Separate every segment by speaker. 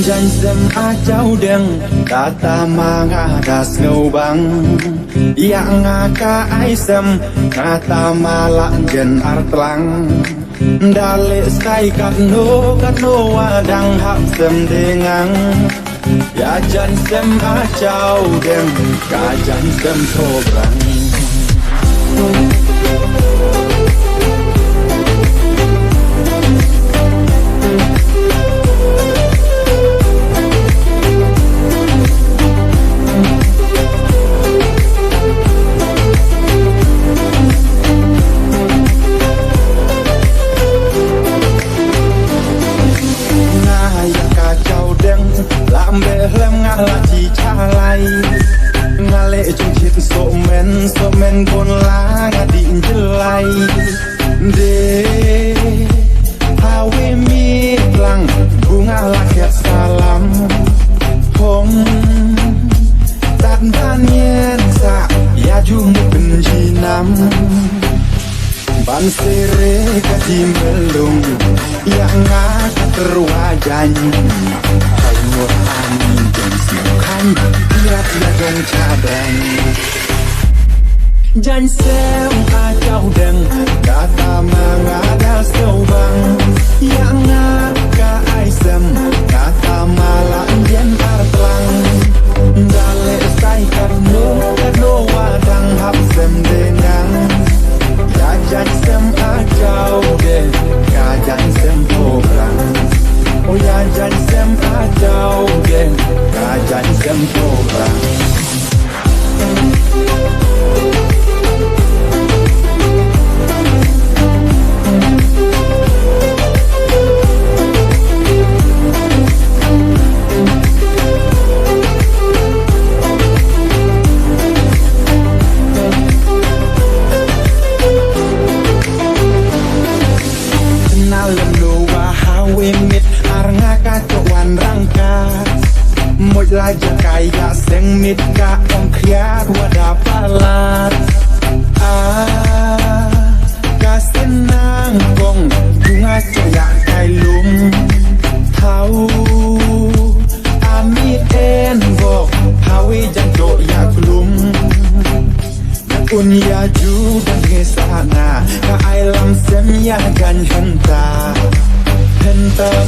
Speaker 1: Jangan sem acau deng kata mangadas ngubang ya ngaka aisem kata malak jen artlang dale sky katno wadang hak sem dengang ya jan sem acau deng kajan sem sobrang somen kon lang adin jelai de hawe mitlang bunga lakyat salam hong tan banyen sa ya jumu benjinam ban sere kadim belum yang ngaka terwajanyi hayo angin dan siukan biar dia dong cadang Jangan sem acau deng kata mangadas ngubang yang ngaka aisem kata malak jen artlang dale stai karno wadang hap sem dengang kajan sem acau deng kajan sem program oh ya jan sem acau deng kajan sem program Laja kaya seng mit ka ong khiat wada palat kasenang kong bunga coya kai lum thau amit en go hawi janjo ya klum unya ju dan ngesana ka ailam sem ya gan henta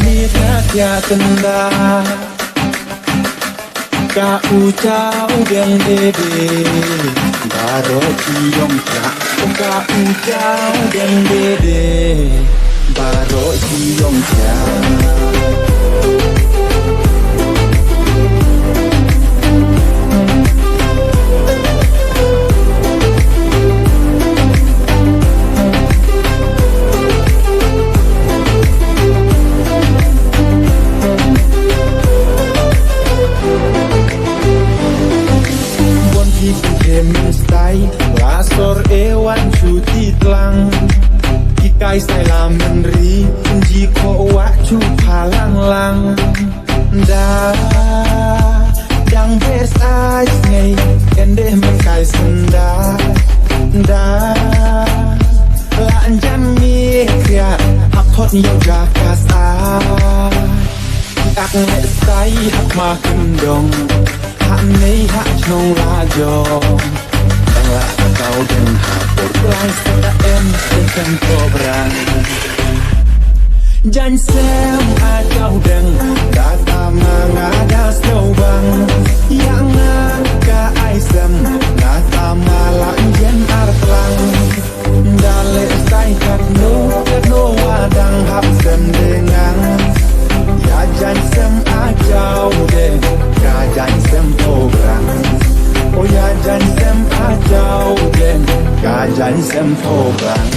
Speaker 1: mit ya tenda Ka ucau deng dede baro ciong cak ka ucau deng dede baro ciong cak Lasor ewan cuti tlang Kikai sai la menri Jiko wacu palang lang Dang bes ais ngay Endeh mengkai senda Lanjan mikya Hapot yang jakas Ak nek sai hak makin dong Hak nei hak chong la jong Kau dan hapur lai serta em Dengan kobrang Jangan sem acau deng kata mangadas ngubang yang ngaka aisem kata malak jen artlang dale stai katno wadang hap sem dengang ya jan sem acau deng kajan sem kobrang oh ya jan sem acau deng kajan sem kobrang